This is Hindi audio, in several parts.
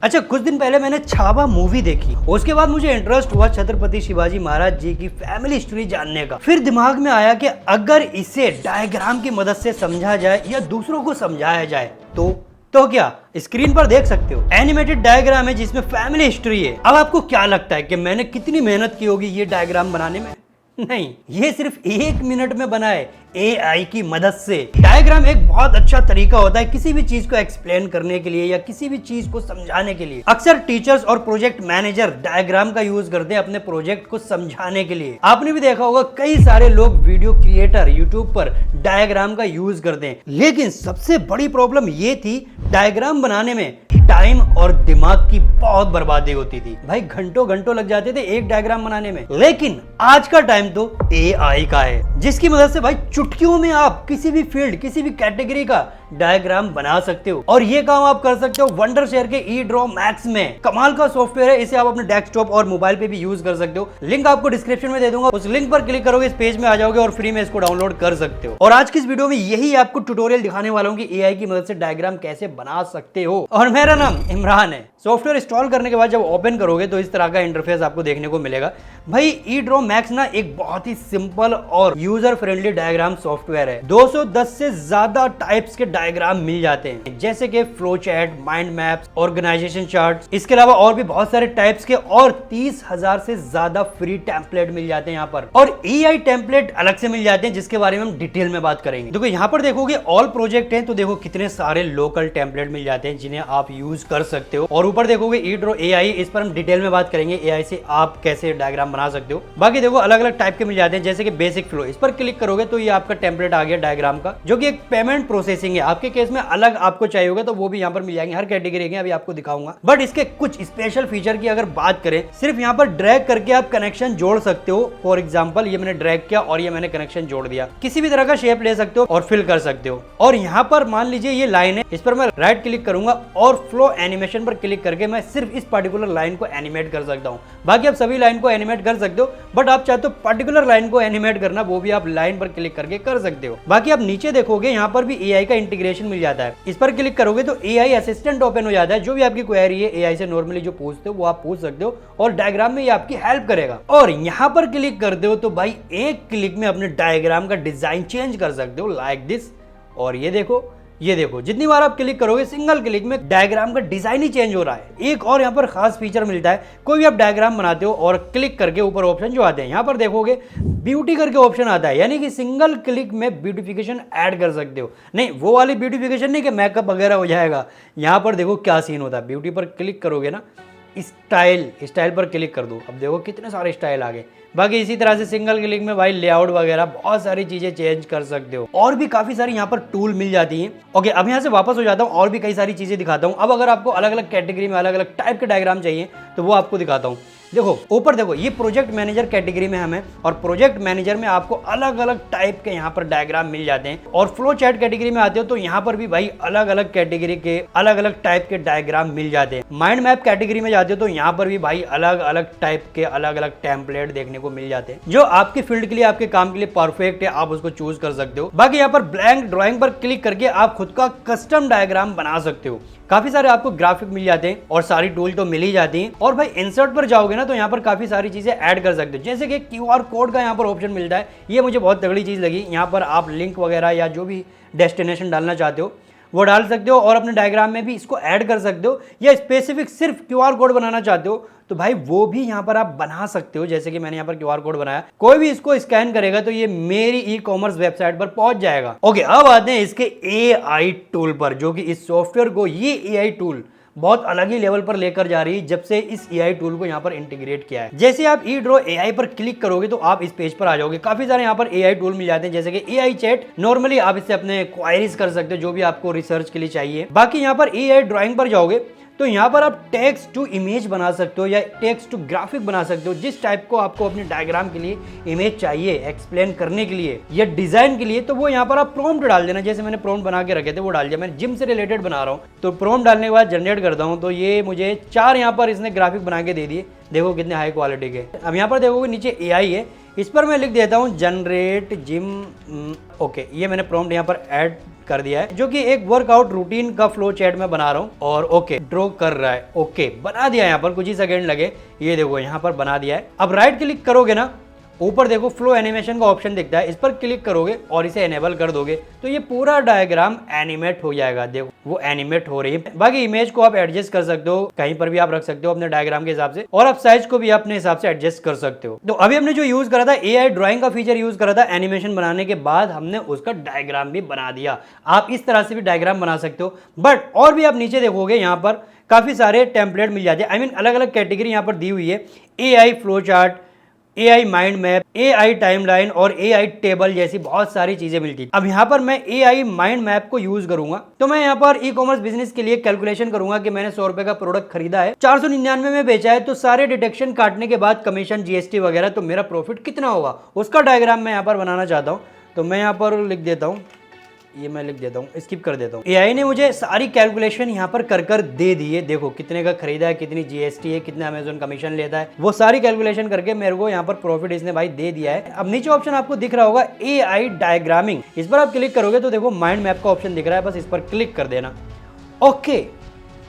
अच्छा, कुछ दिन पहले मैंने छावा मूवी देखी। उसके बाद मुझे इंटरेस्ट हुआ छत्रपति शिवाजी महाराज जी की फैमिली हिस्ट्री जानने का। फिर दिमाग में आया कि अगर इसे डायग्राम की मदद से समझा जाए या दूसरों को समझाया जाए तो क्या स्क्रीन पर देख सकते हो एनिमेटेड डायग्राम है जिसमें फैमिली हिस्ट्री है। अब आपको क्या लगता है कि मैंने कितनी मेहनत की होगी ये डायग्राम बनाने में? नहीं, ये सिर्फ 1 मिनट में बना है AI की मदद से। डायग्राम एक बहुत अच्छा तरीका होता है किसी भी चीज को एक्सप्लेन करने के लिए या किसी भी चीज को समझाने के लिए। अक्सर टीचर्स और प्रोजेक्ट मैनेजर डायग्राम का यूज करते हैं अपने प्रोजेक्ट को समझाने के लिए। आपने भी देखा होगा कई सारे लोग वीडियो क्रिएटर यूट्यूब पर डायग्राम का यूज करते हैं, लेकिन सबसे बड़ी प्रॉब्लम ये थी डायग्राम बनाने में टाइम और दिमाग की बहुत बर्बादी होती थी। भाई घंटों घंटों लग जाते थे एक डायग्राम बनाने में। लेकिन आज का टाइम तो AI का है जिसकी मदद से भाई चुटकियों में आप किसी भी फील्ड किसी भी कैटेगरी का डायग्राम बना सकते हो। और ये काम आप कर सकते हो वंडरशेयर के eDraw Max में। कमाल का सॉफ्टवेयर है, इसे आप अपने डेस्कटॉप और मोबाइल पे भी यूज कर सकते हो। लिंक आपको डिस्क्रिप्शन में दे दूंगा, उस लिंक पर क्लिक करोगे इस पेज में आ जाओगे और फ्री में इसको डाउनलोड कर सकते हो। और आज की इस वीडियो में यही आपको ट्यूटोरियल दिखाने वाला हूँ कि AI की मदद से डायग्राम कैसे बना सकते हो। और मेरा नाम इमरान है। सॉफ्टवेयर इंस्टॉल करने के बाद जब ओपन करोगे तो इस तरह का इंटरफेस आपको देखने को मिलेगा। भाई eDraw Max ना एक बहुत ही सिंपल और यूजर फ्रेंडली डायग्राम सॉफ्टवेयर है। 210 से ज्यादा टाइप्स के डायग्राम मिल जाते हैं, जैसे कि flow chart, mind maps, organisation charts. इसके अलावा और भी बहुत सारे टाइप्स के और 30,000 से ज्यादा फ्री टेम्पलेट मिल जाते हैं यहाँ पर। और AI टेम्पलेट अलग से मिल जाते हैं जिसके बारे में हम डिटेल में बात करेंगे। देखो यहाँ पर देखोगे ऑल प्रोजेक्ट है तो देखो कितने सारे लोकल टेम्पलेट मिल जाते हैं जिन्हें आप यूज कर सकते हो। और ऊपर देखोगे eDraw AI, इस पर हम डिटेल में बात करेंगे AI से आप कैसे डायग्राम बना सकते हो। बाकी देखो अलग अलग टाइप के मिल जाते हैं, जैसे कि बेसिक फ्लो, इस पर क्लिक करोगे तो ये आपका टेम्पलेट आ गया डायग्राम का, जो कि एक पेमेंट प्रोसेसिंग है। आपके केस में अलग आपको चाहिए होगा तो वो भी यहाँ पर मिल जाएंगे, हर कैटेगरी के अभी आपको दिखाऊंगा। बट इसके कुछ स्पेशल फीचर की अगर बात करें, सिर्फ यहाँ पर ड्रैग करके आप कनेक्शन जोड़ सकते हो। फॉर एग्जाम्पल ये मैंने ड्रैग किया और ये मैंने कनेक्शन जोड़ दिया। किसी भी तरह का शेप ले सकते हो और फिल कर सकते हो। और यहाँ पर मान लीजिए ये लाइन है, इस पर मैं राइट क्लिक करूंगा और फ्लो एनिमेशन पर क्लिक करके मैं सिर्फ इस पर्टिकुलर लाइन को एनिमेट कर सकता हूँ। बाकी आप सभी लाइन को एनिमेट कर सकते हो, बट आप चाहते हो पर्टिकुलर लाइन को एनिमेट करना, वो भी आप लाइन पर क्लिक करके कर सकते हो। बाकी आप नीचे देखोगे यहाँ पर भी AI का इंटीग्रेशन मिल जाता है। इस पर क्लिक करोगे तो AI असिस्टेंट ओपन हो जाता है। जो भी आपकी क्वेरी है AI से नॉर्मली जो पूछते हो वो आप पूछ सकते हो और डायग्राम में ये आपकी हेल्प करेगा। और यहाँ पर क्लिक करते हो तो भाई एक क्लिक में अपने डायग्राम का डिजाइन चेंज कर सकते हो, लाइक दिस। और ये देखो जितनी बार आप क्लिक करोगे सिंगल क्लिक में डायग्राम का डिजाइन ही चेंज हो रहा है। एक और यहाँ पर खास फीचर मिलता है, कोई भी आप डायग्राम बनाते हो और क्लिक करके ऊपर ऑप्शन जो आते हैं यहाँ पर देखोगे ब्यूटी करके ऑप्शन आता है, यानी कि सिंगल क्लिक में ब्यूटिफिकेशन ऐड कर सकते हो। नहीं, वो वाली ब्यूटिफिकेशन नहीं कि मेकअप वगैरह हो जाएगा। यहाँ पर देखो क्या सीन होता है, ब्यूटी पर क्लिक करोगे ना, स्टाइल पर क्लिक कर दो, अब देखो कितने सारे स्टाइल आ गए। बाकी इसी तरह से सिंगल क्लिक में भाई लेआउट वगैरह बहुत सारी चीजें चेंज कर सकते हो। और भी काफी सारी यहाँ पर टूल मिल जाती हैं। ओके, अब यहाँ से वापस हो जाता हूँ और भी कई सारी चीजें दिखाता हूँ। अब अगर आपको अलग अलग कैटेगरी में अलग अलग टाइप के डायग्राम चाहिए तो वो आपको दिखाता हूँ। देखो ऊपर देखो, ये प्रोजेक्ट मैनेजर कैटेगरी में हमें, और प्रोजेक्ट मैनेजर में आपको अलग अलग टाइप के यहाँ पर डायग्राम मिल जाते हैं। और फ्लो चार्ट कैटेगरी में आते हो तो यहाँ पर भी भाई अलग अलग कैटेगरी के अलग अलग टाइप के डायग्राम मिल जाते हैं। माइंड मैप कैटेगरी में जाते हो तो यहाँ पर भी भाई अलग अलग टाइप के अलग अलग टेम्पलेट देखने को मिल जाते हैं, जो आपके फील्ड के लिए आपके काम के लिए परफेक्ट है, आप उसको चूज कर सकते हो। बाकी यहाँ पर ब्लैंक ड्राइंग पर क्लिक करके आप खुद का कस्टम डायग्राम बना सकते हो। काफी सारे आपको ग्राफिक मिल जाते हैं और सारी टूल तो मिल ही जाती हैं। और भाई इंसर्ट पर जाओगे ना तो यहाँ पर काफी सारी चीजें ऐड कर सकते हो, जैसे कि QR कोड का यहाँ पर ऑप्शन मिलता है। ये मुझे बहुत तगड़ी चीज लगी। यहाँ पर आप लिंक वगैरह या जो भी डेस्टिनेशन डालना चाहते हो वो डाल सकते हो और अपने डायग्राम में भी इसको ऐड कर सकते हो। या स्पेसिफिक सिर्फ QR कोड बनाना चाहते हो तो भाई वो भी यहाँ पर आप बना सकते हो, जैसे कि मैंने यहाँ पर QR कोड बनाया। कोई भी इसको स्कैन करेगा तो ये मेरी ई-कॉमर्स वेबसाइट पर पहुंच जाएगा। ओके, अब आते हैं इसके AI टूल पर, जो कि इस सॉफ्टवेयर को ये AI टूल बहुत अलग ही लेवल पर लेकर जा रही है जब से इस AI टूल को यहाँ पर इंटीग्रेट किया है। जैसे आप eDraw AI पर क्लिक करोगे तो आप इस पेज पर आ जाओगे। काफी सारे यहाँ पर AI टूल मिल जाते हैं, जैसे कि AI चैट। नॉर्मली आप इससे अपने क्वायरीज कर सकते हो जो भी आपको रिसर्च के लिए चाहिए। बाकी यहाँ पर AI ड्राइंग पर जाओगे तो यहाँ पर आप टेक्स्ट टू इमेज बना सकते हो या टेक्स्ट टू ग्राफिक बना सकते हो। जिस टाइप को आपको अपने डायग्राम के लिए इमेज चाहिए एक्सप्लेन करने के लिए या डिजाइन के लिए, तो वो यहाँ पर आप प्रॉम्प्ट डाल देना। जैसे मैंने प्रॉम्प्ट बना के रखे थे वो डाल दिया। मैं जिम से रिलेटेड बना रहा हूँ तो प्रॉम्प्ट डालने के बाद जनरेट करता हूँ तो ये मुझे 4 यहाँ पर इसने ग्राफिक बना के दे दिए। देखो कितने हाई क्वालिटी के। अब यहाँ पर देखोगे नीचे AI है, इस पर मैं लिख देता हूँ जनरेट जिम। ओके, ये मैंने प्रॉम्प्ट यहाँ पर ऐड कर दिया है, जो कि एक वर्कआउट रूटीन का फ्लो चैट में बना रहा हूँ। और ओके ड्रॉ कर रहा है, ओके बना दिया, यहाँ पर कुछ ही सेकंड लगे, ये देखो यहाँ पर बना दिया है। अब राइट क्लिक करोगे ना, ऊपर देखो फ्लो एनिमेशन का ऑप्शन दिखता है, इस पर क्लिक करोगे और इसे एनेबल कर दोगे तो ये पूरा डायग्राम एनिमेट हो जाएगा। देखो वो एनिमेट हो रही है। बाकी इमेज को आप एडजस्ट कर सकते हो, कहीं पर भी आप रख सकते हो अपने डायग्राम के हिसाब से, और आप साइज को भी अपने हिसाब से एडजस्ट कर सकते हो। तो अभी हमने जो यूज करा था AI ड्राइंग का फीचर यूज करा था एनिमेशन बनाने के बाद, हमने उसका डायग्राम भी बना दिया। आप इस तरह से भी डायग्राम बना सकते हो, बट और भी आप नीचे देखोगे यहाँ पर काफी सारे टेम्पलेट मिल जाते हैं। आई मीन अलग अलग कैटेगरी यहाँ पर दी हुई है, AI flow chart, AI mind map, AI timeline और AI टेबल जैसी बहुत सारी चीजें मिलती है। अब यहाँ पर मैं AI माइंड मैप को यूज करूंगा, तो मैं यहाँ पर ई-कॉमर्स बिजनेस के लिए कैलकुलेशन करूंगा कि मैंने 100 रुपए का प्रोडक्ट खरीदा है, 499 में बेचा है, तो सारे डिडक्शन काटने के बाद कमीशन GST वगैरह, तो मेरा प्रॉफिट कितना होगा उसका डायग्राम मैं यहाँ पर बनाना चाहता हूँ। तो मैं यहाँ पर लिख देता हूँ, ये मैं लिख देता हूँ, स्किप कर देता हूँ। AI ने मुझे सारी कैलकुलेशन यहाँ पर कर दे दी है। देखो कितने का खरीदा है, कितनी GST है, कितना अमेजोन कमीशन लेता है, वो सारी कैलकुलेशन करके मेरे को यहाँ पर प्रॉफिट इसने भाई दे दिया है। अब नीचे ऑप्शन आपको दिख रहा होगा AI डायग्रामिंग, इस पर आप क्लिक करोगे तो देखो माइंड मैप का ऑप्शन दिख रहा है, बस इस पर क्लिक कर देना। ओके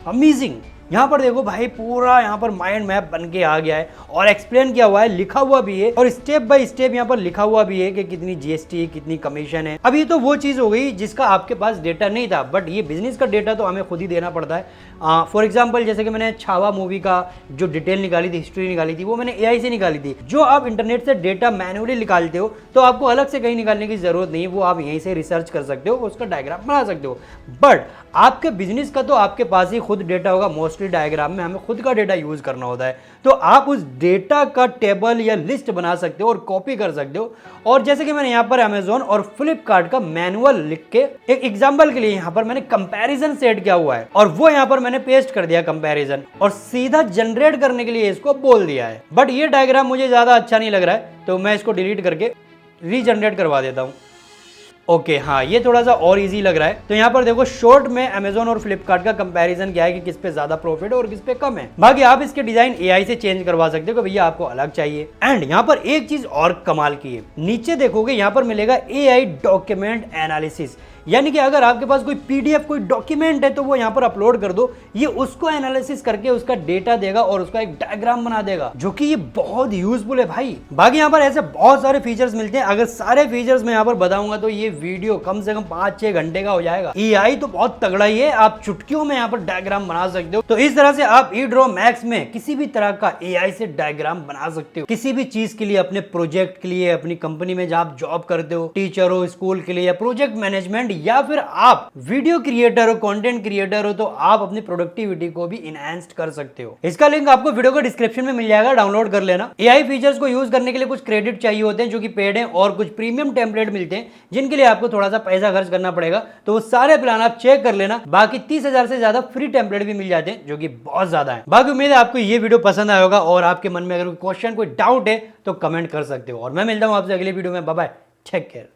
अमेजिंग, यहाँ पर देखो भाई पूरा यहाँ पर माइंड मैप बन के आ गया है और एक्सप्लेन किया हुआ है, लिखा हुआ भी है और स्टेप बाय स्टेप यहाँ पर लिखा हुआ भी है कि कितनी GST है, कितनी कमीशन है। अब ये तो वो चीज हो गई जिसका आपके पास डेटा नहीं था, बट ये बिजनेस का डेटा तो हमें खुद ही देना पड़ता है। फॉर एग्जाम्पल जैसे कि मैंने छावा मूवी का जो डिटेल निकाली थी, हिस्ट्री निकाली थी, वो मैंने AI से निकाली थी। जो आप इंटरनेट से डेटा मैन्युअली निकालते हो तो आपको अलग से कहीं निकालने की जरूरत नहीं है, वो आप यहीं से रिसर्च कर सकते हो, उसका डायग्राम बना सकते हो। बट आपके बिजनेस का तो आपके पास ही खुद डेटा होगा, मोस्टली डायग्राम में हमें खुद का डेटा यूज करना होता है, तो आप उस डेटा का टेबल या लिस्ट बना सकते हो और कॉपी कर सकते हो। और जैसे कि मैंने यहाँ पर अमेजोन और फ्लिपकार्ट का मैनुअल लिख के एक एग्जांपल के लिए यहाँ पर मैंने कंपैरिजन सेट किया हुआ है और वो यहाँ पर मैंने पेस्ट कर दिया कंपैरिजन, और सीधा जनरेट करने के लिए इसको बोल दिया है। बट ये डायग्राम मुझे ज्यादा अच्छा नहीं लग रहा है, तो मैं इसको डिलीट करके रीजनरेट करवा देता हूँ। ओके हाँ, ये थोड़ा सा और इजी लग रहा है। तो यहाँ पर देखो शॉर्ट में अमेजोन और फ्लिपकार्ट का कंपैरिजन क्या है कि किस पे ज्यादा प्रॉफिट है और किस पे कम है। बाकी आप इसके डिजाइन AI से चेंज करवा सकते हो कि भैया आपको अलग चाहिए। एंड यहाँ पर एक चीज और कमाल की है, नीचे देखोगे यहाँ पर मिलेगा AI डॉक्यूमेंट एनालिसिस, यानी कि अगर आपके पास कोई PDF कोई डॉक्यूमेंट है तो वो यहाँ पर अपलोड कर दो, ये उसको एनालिसिस करके उसका डेटा देगा और उसका एक डायग्राम बना देगा, जो कि ये बहुत यूजफुल है भाई। बाकी यहाँ पर ऐसे बहुत सारे फीचर्स मिलते हैं, अगर सारे फीचर्स मैं यहाँ पर बताऊंगा तो ये वीडियो कम से कम 5-6 घंटे का हो जाएगा। AI तो बहुत तगड़ा ही है, आप चुटकियों में यहाँ पर डायग्राम बना सकते हो। तो इस तरह से आप eDraw Max में किसी भी तरह का AI से डायग्राम बना सकते हो, किसी भी चीज के लिए, अपने प्रोजेक्ट के लिए, अपनी कंपनी में जब आप जॉब करते हो, टीचर हो, स्कूल के लिए, या प्रोजेक्ट मैनेजमेंट, या फिर आप वीडियो क्रिएटर हो, कंटेंट क्रिएटर हो, तो आप अपनी प्रोडक्टिविटी को भी इनहैंस कर सकते हो। इसका लिंक आपको वीडियो के डिस्क्रिप्शन में मिल जाएगा, डाउनलोड कर लेना। AI फीचर्स को यूज करने के लिए कुछ क्रेडिट चाहिए होते हैं जो कि पेड हैं, और कुछ प्रीमियम टेम्पलेट मिलते हैं जिनके लिए आपको थोड़ा सा पैसा खर्च करना पड़ेगा, तो वो सारे प्लान आप चेक कर लेना। बाकी 30,000 से ज्यादा फ्री टेम्पलेट भी मिल जाते हैं जो कि बहुत ज्यादा है। बाकी उम्मीद है आपको ये वीडियो पसंद आया होगा, और आपके मन में अगर कोई क्वेश्चन, कोई डाउट है तो कमेंट कर सकते हो, और मैं मिलता हूं आपसे अगले वीडियो में। Bye bye, take care.